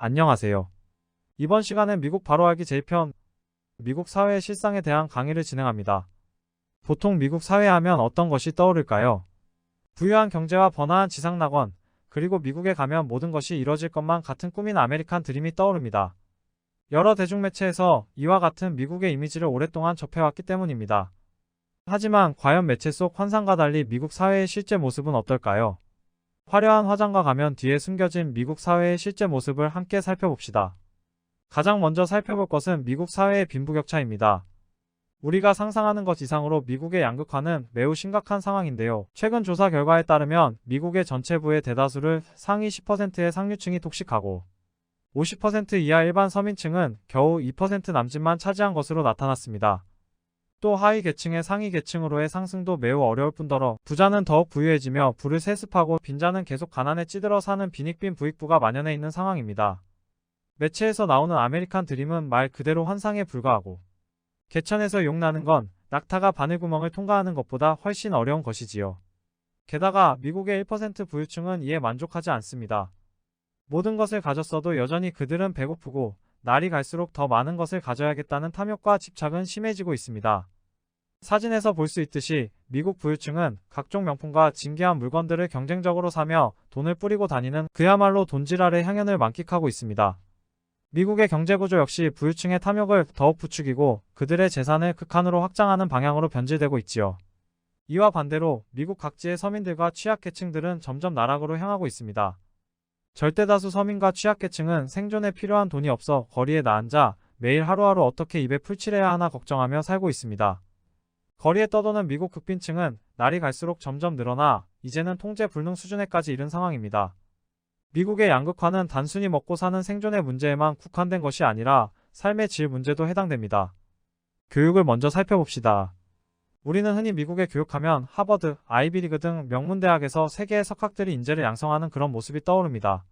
안녕하세요. 이번 시간엔 미국 바로 알기 제2편, 미국 사회의 실상에 대한 강의를 진행합니다. 보통 미국 사회 하면 어떤 것이 떠오를까요? 부유한 경제와 번화한 지상낙원, 그리고 미국에 가면 모든 것이 이뤄질 것만 같은 꿈인 아메리칸 드림이 떠오릅니다. 여러 대중매체에서 이와 같은 미국의 이미지를 오랫동안 접해왔기 때문입니다. 하지만 과연 매체 속 환상과 달리 미국 사회의 실제 모습은 어떨까요? 화려한 화장과 가면 뒤에 숨겨진 미국 사회의 실제 모습을 함께 살펴봅시다. 가장 먼저 살펴볼 것은 미국 사회의 빈부격차입니다. 우리가 상상하는 것 이상으로 미국의 양극화는 매우 심각한 상황인데요. 최근 조사 결과에 따르면 미국의 전체 부의 대다수를 상위 10%의 상류층이 독식하고 50% 이하 일반 서민층은 겨우 2% 남짓만 차지한 것으로 나타났습니다. 또 하위 계층의 상위 계층으로의 상승도 매우 어려울 뿐더러 부자는 더욱 부유해지며 부를 세습하고 빈자는 계속 가난에 찌들어 사는 빈익빈 부익부가 만연해 있는 상황입니다. 매체에서 나오는 아메리칸 드림은 말 그대로 환상에 불과하고 개천에서 용나는 건 낙타가 바늘구멍을 통과하는 것보다 훨씬 어려운 것이지요. 게다가 미국의 1% 부유층은 이에 만족하지 않습니다. 모든 것을 가졌어도 여전히 그들은 배고프고 날이 갈수록 더 많은 것을 가져야겠다는 탐욕과 집착은 심해지고 있습니다. 사진에서 볼 수 있듯이 미국 부유층은 각종 명품과 진귀한 물건들을 경쟁적으로 사며 돈을 뿌리고 다니는 그야말로 돈지랄의 향연을 만끽하고 있습니다. 미국의 경제구조 역시 부유층의 탐욕을 더욱 부추기고 그들의 재산을 극한으로 확장하는 방향으로 변질되고 있지요. 이와 반대로 미국 각지의 서민들과 취약계층들은 점점 나락으로 향하고 있습니다. 절대다수 서민과 취약계층은 생존에 필요한 돈이 없어 거리에 나앉아 매일 하루하루 어떻게 입에 풀칠해야 하나 걱정하며 살고 있습니다. 거리에 떠도는 미국 극빈층은 날이 갈수록 점점 늘어나 이제는 통제 불능 수준에까지 이른 상황입니다. 미국의 양극화는 단순히 먹고 사는 생존의 문제에만 국한된 것이 아니라 삶의 질 문제도 해당됩니다. 교육을 먼저 살펴봅시다. 우리는 흔히 미국의 교육하면 하버드, 아이비리그 등 명문대학에서 세계의 석학들이 인재를 양성하는 그런 모습이 떠오릅니다.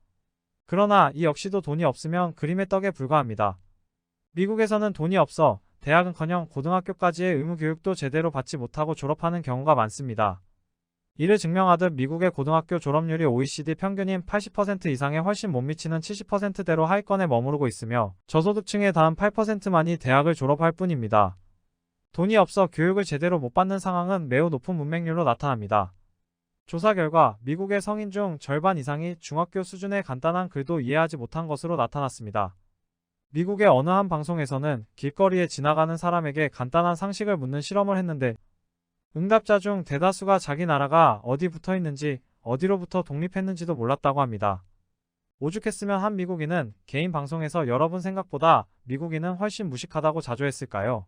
그러나 이 역시도 돈이 없으면 그림의 떡에 불과합니다. 미국에서는 돈이 없어 대학은커녕 고등학교까지의 의무교육도 제대로 받지 못하고 졸업하는 경우가 많습니다. 이를 증명하듯 미국의 고등학교 졸업률이 OECD 평균인 80% 이상에 훨씬 못 미치는 70%대로 하위권에 머무르고 있으며 저소득층의 단 8%만이 대학을 졸업할 뿐입니다. 돈이 없어 교육을 제대로 못 받는 상황은 매우 높은 문맹률로 나타납니다. 조사 결과 미국의 성인 중 절반 이상이 중학교 수준의 간단한 글도 이해하지 못한 것으로 나타났습니다. 미국의 어느 한 방송에서는 길거리에 지나가는 사람에게 간단한 상식을 묻는 실험을 했는데 응답자 중 대다수가 자기 나라가 어디 붙어 있는지 어디로부터 독립했는지도 몰랐다고 합니다. 오죽했으면 한 미국인은 개인 방송에서 여러분 생각보다 미국인은 훨씬 무식하다고 자조했을까요?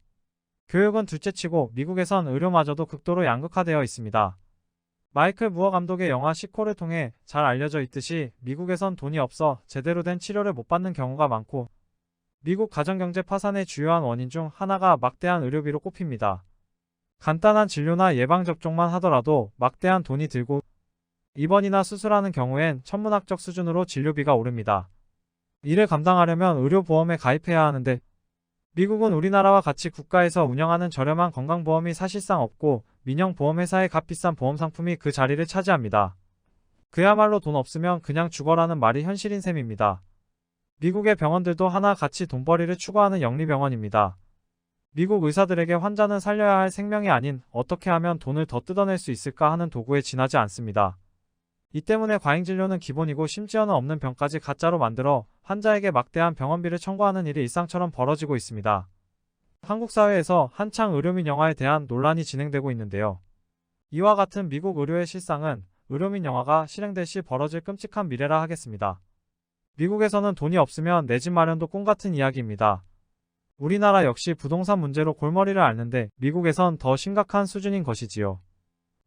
교육은 둘째치고 미국에선 의료마저도 극도로 양극화되어 있습니다. 마이클 무어 감독의 영화 시코를 통해 잘 알려져 있듯이 미국에선 돈이 없어 제대로 된 치료를 못 받는 경우가 많고 미국 가정경제 파산의 주요한 원인 중 하나가 막대한 의료비로 꼽힙니다. 간단한 진료나 예방접종만 하더라도 막대한 돈이 들고 입원이나 수술하는 경우엔 천문학적 수준으로 진료비가 오릅니다. 이를 감당하려면 의료보험에 가입해야 하는데 미국은 우리나라와 같이 국가에서 운영하는 저렴한 건강보험이 사실상 없고 민영보험회사의 값비싼 보험상품이 그 자리를 차지합니다. 그야말로 돈 없으면 그냥 죽어라는 말이 현실인 셈입니다. 미국의 병원들도 하나같이 돈벌이를 추구하는 영리병원입니다. 미국 의사들에게 환자는 살려야 할 생명이 아닌 어떻게 하면 돈을 더 뜯어낼 수 있을까 하는 도구에 지나지 않습니다. 이 때문에 과잉진료는 기본이고 심지어는 없는 병까지 가짜로 만들어 환자에게 막대한 병원비를 청구하는 일이 일상처럼 벌어지고 있습니다. 한국 사회에서 한창 의료민 영화에 대한 논란이 진행되고 있는데요. 이와 같은 미국 의료의 실상은 의료민 영화가 실행될 시 벌어질 끔찍한 미래라 하겠습니다. 미국에서는 돈이 없으면 내 집 마련도 꿈같은 이야기입니다. 우리나라 역시 부동산 문제로 골머리를 앓는데 미국에선 더 심각한 수준인 것이지요.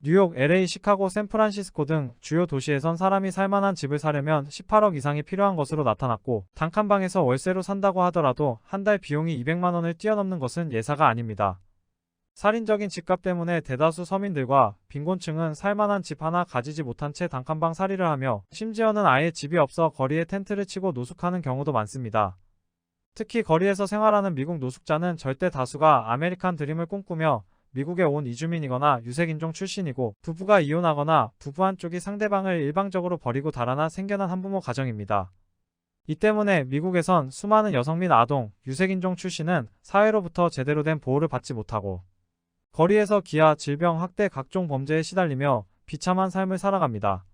뉴욕, LA, 시카고, 샌프란시스코 등 주요 도시에선 사람이 살만한 집을 사려면 18억 이상이 필요한 것으로 나타났고 단칸방에서 월세로 산다고 하더라도 한 달 비용이 200만 원을 뛰어넘는 것은 예사가 아닙니다. 살인적인 집값 때문에 대다수 서민들과 빈곤층은 살만한 집 하나 가지지 못한 채 단칸방 살이를 하며 심지어는 아예 집이 없어 거리에 텐트를 치고 노숙하는 경우도 많습니다. 특히 거리에서 생활하는 미국 노숙자는 절대 다수가 아메리칸 드림을 꿈꾸며 미국에 온 이주민이거나 유색인종 출신이고 부부가 이혼하거나 부부 한쪽이 상대방을 일방적으로 버리고 달아나 생겨난 한부모 가정입니다. 이 때문에 미국에선 수많은 여성 및 아동, 유색인종 출신은 사회로부터 제대로 된 보호를 받지 못하고 거리에서 기아, 질병, 학대, 각종 범죄에 시달리며 비참한 삶을 살아갑니다.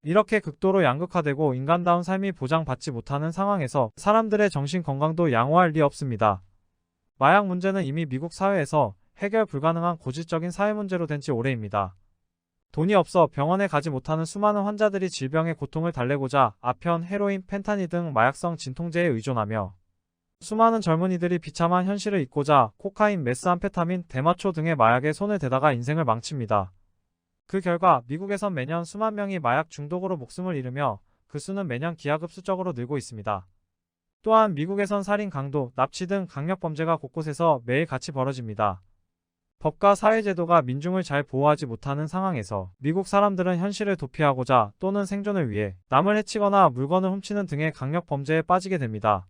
이렇게 극도로 양극화되고 인간다운 삶이 보장받지 못하는 상황에서 사람들의 정신 건강도 양호할 리 없습니다. 마약 문제는 이미 미국 사회에서 해결 불가능한 고질적인 사회 문제로 된 지 오래입니다. 돈이 없어 병원에 가지 못하는 수많은 환자들이 질병의 고통을 달래고자 아편, 헤로인, 펜타닐 등 마약성 진통제에 의존하며 수많은 젊은이들이 비참한 현실을 잊고자 코카인, 메스암페타민, 대마초 등의 마약에 손을 대다가 인생을 망칩니다. 그 결과 미국에선 매년 수만 명이 마약 중독으로 목숨을 잃으며 그 수는 매년 기하급수적으로 늘고 있습니다. 또한 미국에선 살인, 강도, 납치 등 강력범죄가 곳곳에서 매일같이 벌어집니다. 법과 사회제도가 민중을 잘 보호하지 못하는 상황에서 미국 사람들은 현실을 도피하고자 또는 생존을 위해 남을 해치거나 물건을 훔치는 등의 강력범죄에 빠지게 됩니다.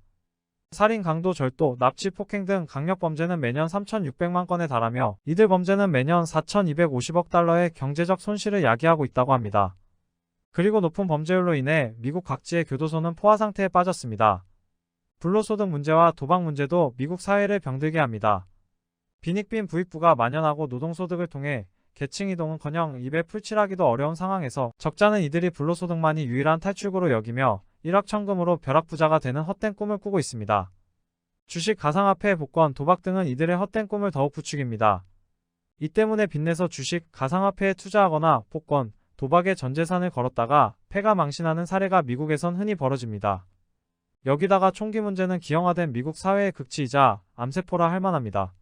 살인, 강도, 절도, 납치, 폭행 등 강력범죄는 매년 3,600만 건에 달하며 이들 범죄는 매년 4,250억 달러의 경제적 손실을 야기하고 있다고 합니다. 그리고 높은 범죄율로 인해 미국 각지의 교도소는 포화 상태에 빠졌습니다. 불로소득 문제와 도박 문제도 미국 사회를 병들게 합니다. 빈익빈 부익부가 만연하고 노동소득을 통해 계층 이동은커녕 입에 풀칠하기도 어려운 상황에서 적자는 이들이 불로소득만이 유일한 탈출구로 여기며 일확천금으로 벼락부자가 되는 헛된 꿈을 꾸고 있습니다. 주식, 가상화폐, 복권, 도박 등은 이들의 헛된 꿈을 더욱 부추깁니다. 이 때문에 빚내서 주식, 가상화폐에 투자하거나 복권, 도박에 전 재산을 걸었다가 패가 망신하는 사례가 미국에선 흔히 벌어집니다. 여기다가 총기 문제는 기형화된 미국 사회의 극치이자 암세포라 할 만합니다.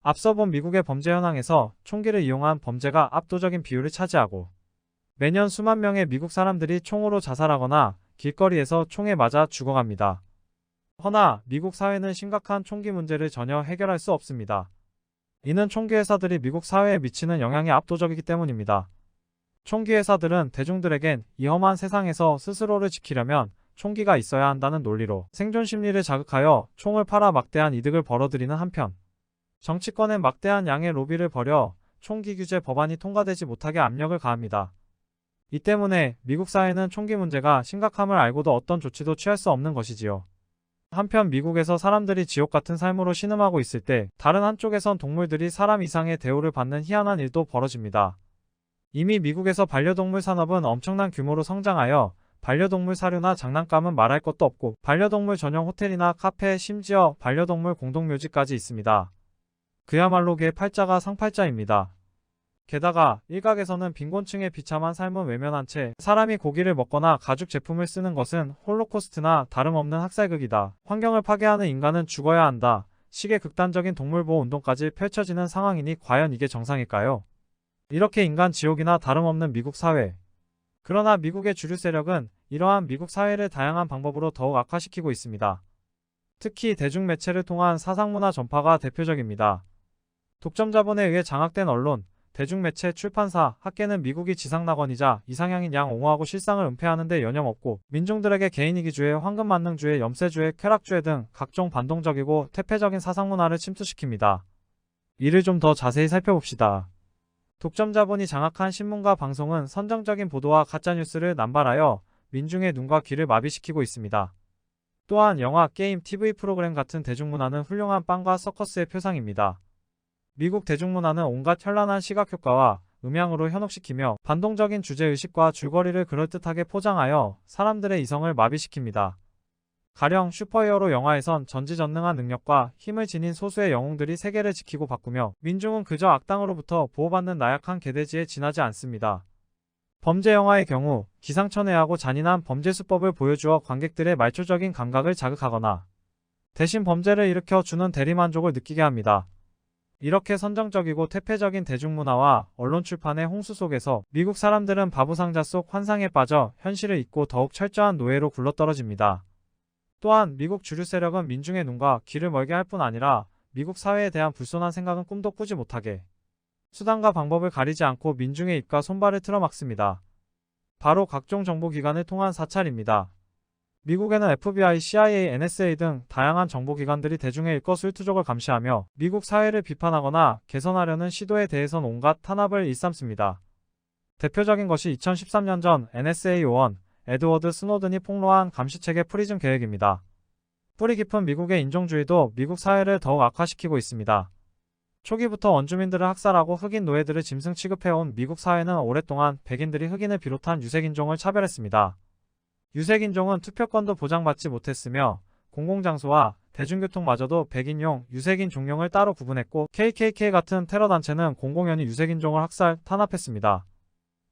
앞서 본 미국의 범죄 현황에서 총기를 이용한 범죄가 압도적인 비율을 차지하고 매년 수만 명의 미국 사람들이 총으로 자살하거나 길거리에서 총에 맞아 죽어갑니다. 허나 미국 사회는 심각한 총기 문제를 전혀 해결할 수 없습니다. 이는 총기 회사들이 미국 사회에 미치는 영향이 압도적이기 때문입니다. 총기 회사들은 대중들에겐 이 험한 세상에서 스스로를 지키려면 총기가 있어야 한다는 논리로 생존 심리를 자극하여 총을 팔아 막대한 이득을 벌어들이는 한편 정치권엔 막대한 양의 로비를 벌여 총기 규제 법안이 통과되지 못하게 압력을 가합니다. 이 때문에 미국 사회는 총기 문제가 심각함을 알고도 어떤 조치도 취할 수 없는 것이지요. 한편 미국에서 사람들이 지옥 같은 삶으로 신음하고 있을 때 다른 한쪽에선 동물들이 사람 이상의 대우를 받는 희한한 일도 벌어집니다. 이미 미국에서 반려동물 산업은 엄청난 규모로 성장하여 반려동물 사료나 장난감은 말할 것도 없고 반려동물 전용 호텔이나 카페, 심지어 반려동물 공동묘지까지 있습니다. 그야말로 개 팔자가 상팔자입니다. 게다가 일각에서는 빈곤층의 비참한 삶은 외면한 채 사람이 고기를 먹거나 가죽 제품을 쓰는 것은 홀로코스트나 다름없는 학살극이다. 환경을 파괴하는 인간은 죽어야 한다. 식의 극단적인 동물보호 운동까지 펼쳐지는 상황이니 과연 이게 정상일까요? 이렇게 인간 지옥이나 다름없는 미국 사회. 그러나 미국의 주류 세력은 이러한 미국 사회를 다양한 방법으로 더욱 악화시키고 있습니다. 특히 대중매체를 통한 사상문화 전파가 대표적입니다. 독점 자본에 의해 장악된 언론, 대중매체, 출판사, 학계는 미국이 지상낙원이자 이상향인 양 옹호하고 실상을 은폐하는 데 여념없고 민중들에게 개인이기주의, 황금만능주의, 염세주의, 쾌락주의 등 각종 반동적이고 퇴폐적인 사상문화를 침투시킵니다. 이를 좀 더 자세히 살펴봅시다. 독점 자본이 장악한 신문과 방송은 선정적인 보도와 가짜뉴스를 남발하여 민중의 눈과 귀를 마비시키고 있습니다. 또한 영화, 게임, TV 프로그램 같은 대중문화는 훌륭한 빵과 서커스의 표상입니다. 미국 대중문화는 온갖 현란한 시각효과와 음향으로 현혹시키며 반동적인 주제의식과 줄거리를 그럴듯하게 포장하여 사람들의 이성을 마비시킵니다. 가령 슈퍼히어로 영화에선 전지전능한 능력과 힘을 지닌 소수의 영웅들이 세계를 지키고 바꾸며 민중은 그저 악당으로부터 보호받는 나약한 개돼지에 지나지 않습니다. 범죄 영화의 경우 기상천외하고 잔인한 범죄 수법을 보여주어 관객들의 말초적인 감각을 자극하거나 대신 범죄를 일으켜 주는 대리만족을 느끼게 합니다. 이렇게 선정적이고 퇴폐적인 대중문화와 언론 출판의 홍수 속에서 미국 사람들은 바보상자 속 환상에 빠져 현실을 잊고 더욱 철저한 노예로 굴러떨어집니다. 또한 미국 주류 세력은 민중의 눈과 귀를 멀게 할 뿐 아니라 미국 사회에 대한 불손한 생각은 꿈도 꾸지 못하게 수단과 방법을 가리지 않고 민중의 입과 손발을 틀어막습니다. 바로 각종 정보기관을 통한 사찰입니다. 미국에는 FBI, CIA, NSA 등 다양한 정보기관들이 대중의 일거수일투족을 감시하며 미국 사회를 비판하거나 개선하려는 시도에 대해선 온갖 탄압을 일삼습니다. 대표적인 것이 2013년 전 NSA 요원, 에드워드 스노든이 폭로한 감시체계 프리즘 계획입니다. 뿌리 깊은 미국의 인종주의도 미국 사회를 더욱 악화시키고 있습니다. 초기부터 원주민들을 학살하고 흑인 노예들을 짐승 취급해온 미국 사회는 오랫동안 백인들이 흑인을 비롯한 유색인종을 차별했습니다. 유색인종은 투표권도 보장받지 못했으며 공공장소와 대중교통마저도 백인용, 유색인 종용을 따로 구분했고 KKK 같은 테러단체는 공공연히 유색인종을 학살, 탄압했습니다.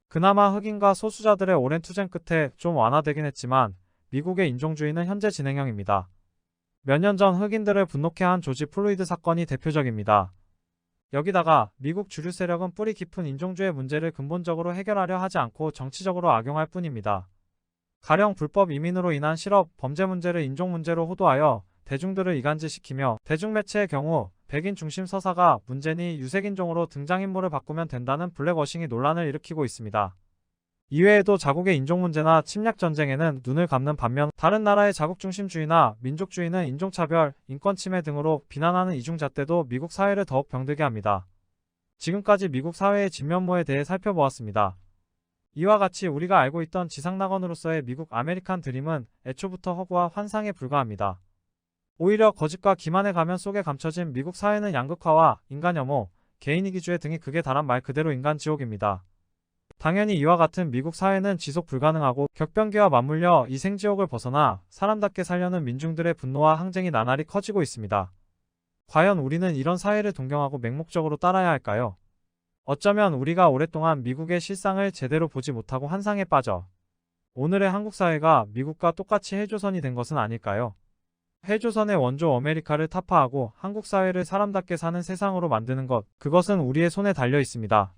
그나마 흑인과 소수자들의 오랜 투쟁 끝에 좀 완화되긴 했지만 미국의 인종주의는 현재 진행형입니다. 몇 년 전 흑인들을 분노케 한 조지 플로이드 사건이 대표적입니다. 여기다가 미국 주류 세력은 뿌리 깊은 인종주의 문제를 근본적으로 해결하려 하지 않고 정치적으로 악용할 뿐입니다. 가령 불법 이민으로 인한 실업, 범죄 문제를 인종 문제로 호도하여 대중들을 이간질시키며 대중매체의 경우 백인 중심 서사가 문제니 유색인종으로 등장인물을 바꾸면 된다는 블랙워싱이 논란을 일으키고 있습니다. 이외에도 자국의 인종 문제나 침략 전쟁에는 눈을 감는 반면 다른 나라의 자국중심주의나 민족주의는 인종차별, 인권침해 등으로 비난하는 이중잣대도 미국 사회를 더욱 병들게 합니다. 지금까지 미국 사회의 진면모에 대해 살펴보았습니다. 이와 같이 우리가 알고 있던 지상낙원으로서의 미국 아메리칸 드림은 애초부터 허구와 환상에 불과합니다. 오히려 거짓과 기만의 가면 속에 감춰진 미국 사회는 양극화와 인간혐오, 개인이기주의 등이 극에 달한 말 그대로 인간지옥입니다. 당연히 이와 같은 미국 사회는 지속 불가능하고 격변기와 맞물려 이 생지옥을 벗어나 사람답게 살려는 민중들의 분노와 항쟁이 나날이 커지고 있습니다. 과연 우리는 이런 사회를 동경하고 맹목적으로 따라야 할까요? 어쩌면 우리가 오랫동안 미국의 실상을 제대로 보지 못하고 환상에 빠져 오늘의 한국 사회가 미국과 똑같이 헬조선이 된 것은 아닐까요? 헬조선의 원조 아메리카를 타파하고 한국 사회를 사람답게 사는 세상으로 만드는 것, 그것은 우리의 손에 달려 있습니다.